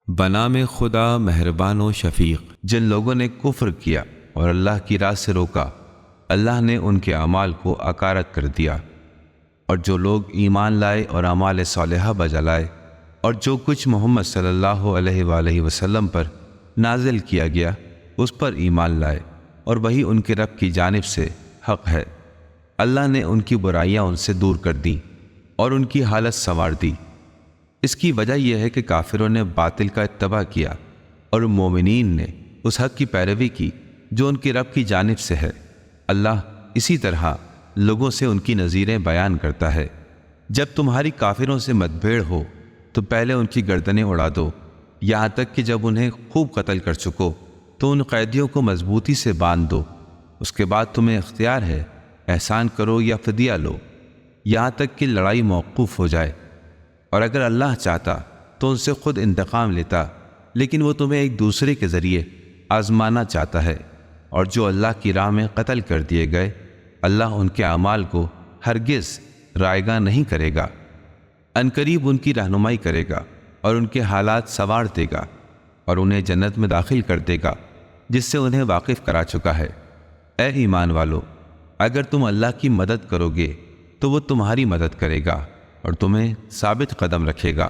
بنام خدا مہربان و شفیق۔ جن لوگوں نے کفر کیا اور اللہ کی راہ سے روکا، اللہ نے ان کے اعمال کو اکارت کر دیا، اور جو لوگ ایمان لائے اور اعمال صالحہ بجا لائے اور جو کچھ محمد صلی اللہ علیہ وآلہ وسلم پر نازل کیا گیا اس پر ایمان لائے، اور وہی ان کے رب کی جانب سے حق ہے۔ اللہ نے ان کی برائیاں ان سے دور کر دیں اور ان کی حالت سنوار دی۔ اس کی وجہ یہ ہے کہ کافروں نے باطل کا اتباع کیا اور مومنین نے اس حق کی پیروی کی جو ان کے رب کی جانب سے ہے۔ اللہ اسی طرح لوگوں سے ان کی نظیریں بیان کرتا ہے۔ جب تمہاری کافروں سے متبھیڑ ہو تو پہلے ان کی گردنیں اڑا دو، یہاں تک کہ جب انہیں خوب قتل کر چکو تو ان قیدیوں کو مضبوطی سے باندھ دو۔ اس کے بعد تمہیں اختیار ہے احسان کرو یا فدیہ لو، یہاں تک کہ لڑائی موقوف ہو جائے، اور اگر اللہ چاہتا تو ان سے خود انتقام لیتا، لیکن وہ تمہیں ایک دوسرے کے ذریعے آزمانا چاہتا ہے۔ اور جو اللہ کی راہ میں قتل کر دیے گئے، اللہ ان کے اعمال کو ہرگز رائیگاں نہیں کرے گا، عنقریب ان کی رہنمائی کرے گا اور ان کے حالات سنوار دے گا، اور انہیں جنت میں داخل کر دے گا جس سے انہیں واقف کرا چکا ہے۔ اے ایمان والو، اگر تم اللہ کی مدد کرو گے تو وہ تمہاری مدد کرے گا اور تمہیں ثابت قدم رکھے گا۔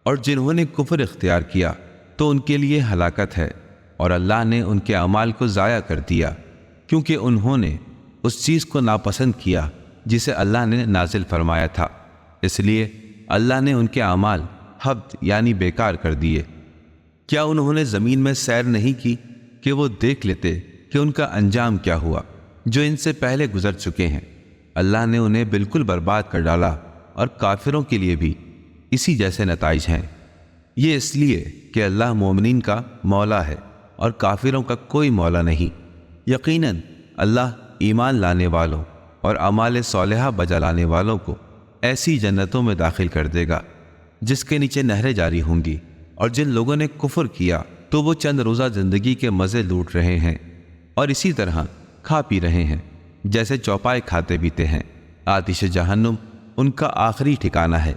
اور جنہوں نے کفر اختیار کیا تو ان کے لیے ہلاکت ہے، اور اللہ نے ان کے اعمال کو ضائع کر دیا، کیونکہ انہوں نے اس چیز کو ناپسند کیا جسے اللہ نے نازل فرمایا تھا، اس لیے اللہ نے ان کے اعمال حبط یعنی بیکار کر دیے۔ کیا انہوں نے زمین میں سیر نہیں کی کہ وہ دیکھ لیتے کہ ان کا انجام کیا ہوا جو ان سے پہلے گزر چکے ہیں؟ اللہ نے انہیں بالکل برباد کر ڈالا، اور کافروں کے لیے بھی اسی جیسے نتائج ہیں۔ یہ اس لیے کہ اللہ مومنین کا مولا ہے اور کافروں کا کوئی مولا نہیں۔ یقیناً اللہ ایمان لانے والوں اور اعمال صالحہ بجا لانے والوں کو ایسی جنتوں میں داخل کر دے گا جس کے نیچے نہریں جاری ہوں گی، اور جن لوگوں نے کفر کیا تو وہ چند روزہ زندگی کے مزے لوٹ رہے ہیں اور اسی طرح کھا پی رہے ہیں جیسے چوپائے کھاتے پیتے ہیں۔ آتش جہنم ان کا آخری ٹھکانہ ہے۔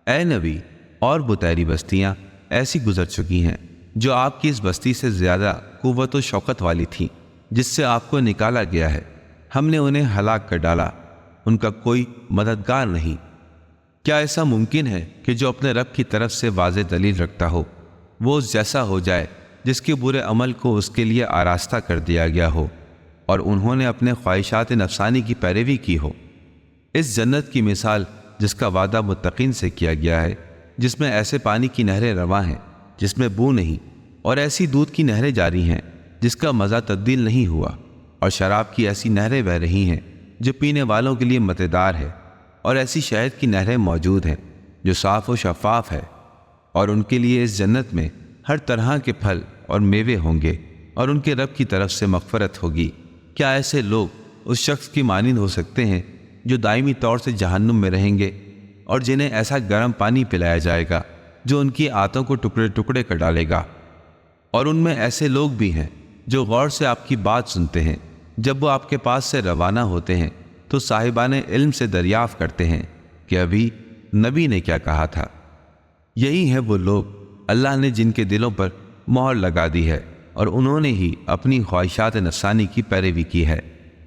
اے نبی، اور بطیری بستیاں ایسی گزر چکی ہیں جو آپ کی اس بستی سے زیادہ قوت و شوکت والی تھیں جس سے آپ کو نکالا گیا ہے، ہم نے انہیں ہلاک کر ڈالا، ان کا کوئی مددگار نہیں۔ کیا ایسا ممکن ہے کہ جو اپنے رب کی طرف سے واضح دلیل رکھتا ہو وہ اس جیسا ہو جائے جس کے برے عمل کو اس کے لیے آراستہ کر دیا گیا ہو اور انہوں نے اپنے خواہشات نفسانی کی پیروی کی ہو؟ اس جنت کی مثال جس کا وعدہ متقین سے کیا گیا ہے، جس میں ایسے پانی کی نہریں رواں ہیں جس میں بو نہیں، اور ایسی دودھ کی نہریں جاری ہیں جس کا مزہ تبدیل نہیں ہوا، اور شراب کی ایسی نہریں بہہ رہی ہیں جو پینے والوں کے لیے مزیدار ہے، اور ایسی شہد کی نہریں موجود ہیں جو صاف و شفاف ہے، اور ان کے لیے اس جنت میں ہر طرح کے پھل اور میوے ہوں گے، اور ان کے رب کی طرف سے مغفرت ہوگی۔ کیا ایسے لوگ اس شخص کی مانند ہو سکتے ہیں جو دائمی طور سے جہنم میں رہیں گے اور جنہیں ایسا گرم پانی پلایا جائے گا جو ان کی آنتوں کو ٹکڑے ٹکڑے کر ڈالے گا؟ اور ان میں ایسے لوگ بھی ہیں جو غور سے آپ کی بات سنتے ہیں، جب وہ آپ کے پاس سے روانہ ہوتے ہیں تو صاحبان علم سے دریافت کرتے ہیں کہ ابھی نبی نے کیا کہا تھا۔ یہی ہیں وہ لوگ اللہ نے جن کے دلوں پر مہر لگا دی ہے اور انہوں نے ہی اپنی خواہشات نفسانی کی پیروی کی ہے،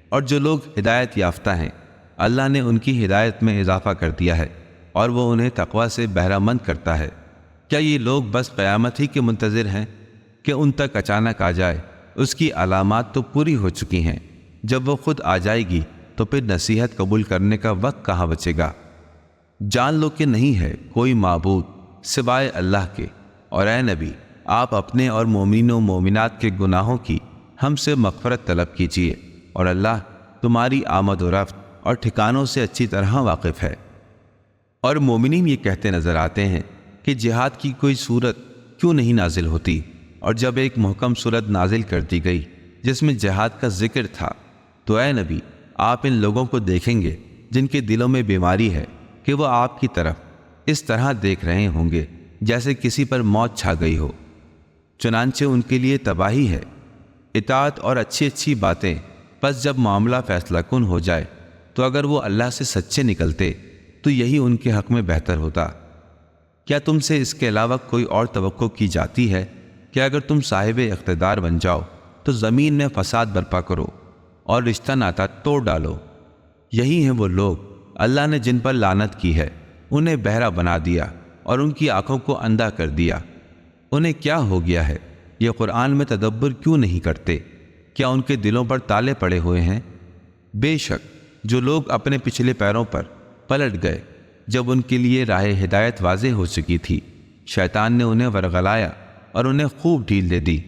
اور جو لوگ ہدایت یافتہ ہیں اللہ نے ان کی ہدایت میں اضافہ کر دیا ہے اور وہ انہیں تقوی سے بہرہ مند کرتا ہے۔ کیا یہ لوگ بس قیامت ہی کے منتظر ہیں کہ ان تک اچانک آ جائے؟ اس کی علامات تو پوری ہو چکی ہیں، جب وہ خود آ جائے گی تو پھر نصیحت قبول کرنے کا وقت کہاں بچے گا۔ جان لو کہ نہیں ہے کوئی معبود سوائے اللہ کے، اور اے نبی آپ اپنے اور مومنین و مومنات کے گناہوں کی ہم سے مغفرت طلب کیجیے، اور اللہ تمہاری آمد و رفت اور ٹھکانوں سے اچھی طرح واقف ہے۔ اور مومنین یہ کہتے نظر آتے ہیں کہ جہاد کی کوئی صورت کیوں نہیں نازل ہوتی، اور جب ایک محکم صورت نازل کر دی گئی جس میں جہاد کا ذکر تھا تو اے نبی آپ ان لوگوں کو دیکھیں گے جن کے دلوں میں بیماری ہے کہ وہ آپ کی طرف اس طرح دیکھ رہے ہوں گے جیسے کسی پر موت چھا گئی ہو، چنانچہ ان کے لیے تباہی ہے۔ اطاعت اور اچھی اچھی باتیں، پس جب معاملہ فیصلہ کن ہو جائے تو اگر وہ اللہ سے سچے نکلتے تو یہی ان کے حق میں بہتر ہوتا۔ کیا تم سے اس کے علاوہ کوئی اور توقع کی جاتی ہے کہ اگر تم صاحب اقتدار بن جاؤ تو زمین میں فساد برپا کرو اور رشتہ ناتا توڑ ڈالو؟ یہی ہیں وہ لوگ اللہ نے جن پر لعنت کی ہے، انہیں بہرا بنا دیا اور ان کی آنکھوں کو اندھا کر دیا۔ انہیں کیا ہو گیا ہے؟ یہ قرآن میں تدبر کیوں نہیں کرتے؟ کیا ان کے دلوں پر تالے پڑے ہوئے ہیں؟ بے شک جو لوگ اپنے پچھلے پیروں پر پلٹ گئے جب ان کے لیے راہ ہدایت واضح ہو چکی تھی، شیطان نے انہیں ورغلایا اور انہیں خوب ڈھیل دے دی۔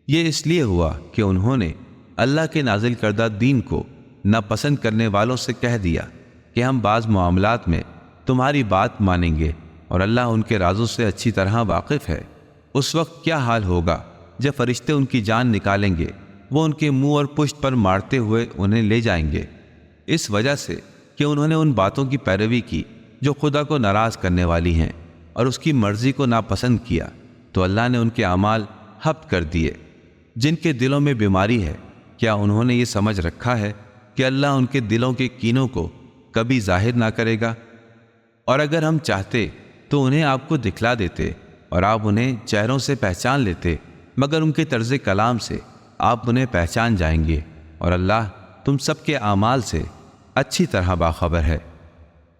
یہ اس لیے ہوا کہ انہوں نے اللہ کے نازل کردہ دین کو ناپسند کرنے والوں سے کہہ دیا کہ ہم بعض معاملات میں تمہاری بات مانیں گے اور اللہ ان کے رازوں سے اچھی طرح واقف ہے۔ اس وقت کیا حال ہوگا جب فرشتے ان کی جان نکالیں گے، وہ ان کے منہ اور پشت پر مارتے ہوئے انہیں لے جائیں گے، اس وجہ سے کہ انہوں نے ان باتوں کی پیروی کی جو خدا کو ناراض کرنے والی ہیں اور اس کی مرضی کو ناپسند کیا، تو اللہ نے ان کے اعمال حبط کر دیے۔ جن کے دلوں میں بیماری ہے، کیا انہوں نے یہ سمجھ رکھا ہے کہ اللہ ان کے دلوں کے کینوں کو کبھی ظاہر نہ کرے گا؟ اور اگر ہم چاہتے تو انہیں آپ کو دکھلا دیتے اور آپ انہیں چہروں سے پہچان لیتے، مگر ان کے طرز کلام سے آپ انہیں پہچان جائیں گے، اور اللہ تم سب کے اعمال سے اچھی طرح باخبر ہے۔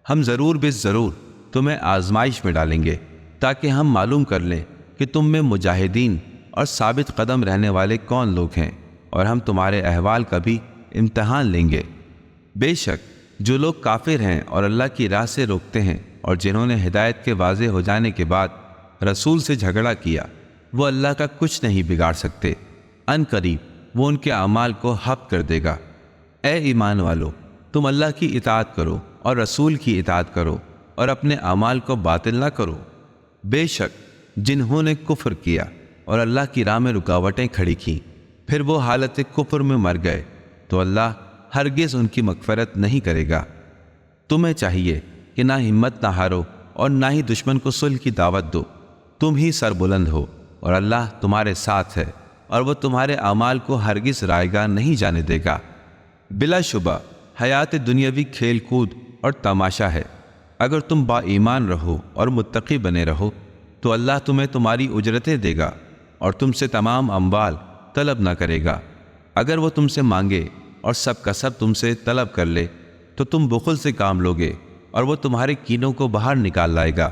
ہم ضرور ضرور تمہیں آزمائش میں ڈالیں گے تاکہ ہم معلوم کر لیں کہ تم میں مجاہدین اور ثابت قدم رہنے والے کون لوگ ہیں، اور ہم تمہارے احوال کا بھی امتحان لیں گے۔ بے شک جو لوگ کافر ہیں اور اللہ کی راہ سے روکتے ہیں، اور جنہوں نے ہدایت کے واضح ہو جانے کے بعد رسول سے جھگڑا کیا، وہ اللہ کا کچھ نہیں بگاڑ سکتے۔ ان قریب وہ ان کے اعمال کو حبط کر دے گا۔ اے ایمان والو، تم اللہ کی اطاعت کرو اور رسول کی اطاعت کرو اور اپنے اعمال کو باطل نہ کرو۔ بے شک جنہوں نے کفر کیا اور اللہ کی راہ میں رکاوٹیں کھڑی کیں، پھر وہ حالت کفر میں مر گئے، تو اللہ ہرگز ان کی مغفرت نہیں کرے گا۔ تمہیں چاہیے کہ نہ ہمت نہ ہارو اور نہ ہی دشمن کو صلح کی دعوت دو، تم ہی سربلند ہو اور اللہ تمہارے ساتھ ہے، اور وہ تمہارے اعمال کو ہرگز رائے گاہ نہیں جانے دے گا۔ بلا شبہ حیات دنیاوی کھیل کود اور تماشا ہے۔ اگر تم با ایمان رہو اور متقی بنے رہو تو اللہ تمہیں تمہاری اجرتیں دے گا اور تم سے تمام اموال طلب نہ کرے گا۔ اگر وہ تم سے مانگے اور سب کا سب تم سے طلب کر لے تو تم بخل سے کام لوگے اور وہ تمہارے کینوں کو باہر نکال لائے گا۔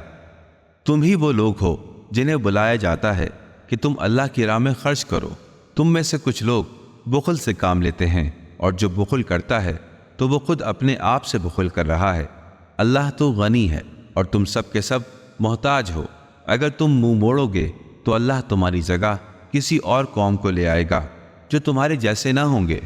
تم ہی وہ لوگ ہو جنہیں بلایا جاتا ہے کہ تم اللہ کی راہ میں خرچ کرو۔ تم میں سے کچھ لوگ بخل سے کام لیتے ہیں، اور جو بخل کرتا ہے تو وہ خود اپنے آپ سے بخل کر رہا ہے۔ اللہ تو غنی ہے اور تم سب کے سب محتاج ہو۔ اگر تم منہ موڑو گے تو اللہ تمہاری جگہ کسی اور قوم کو لے آئے گا جو تمہارے جیسے نہ ہوں گے۔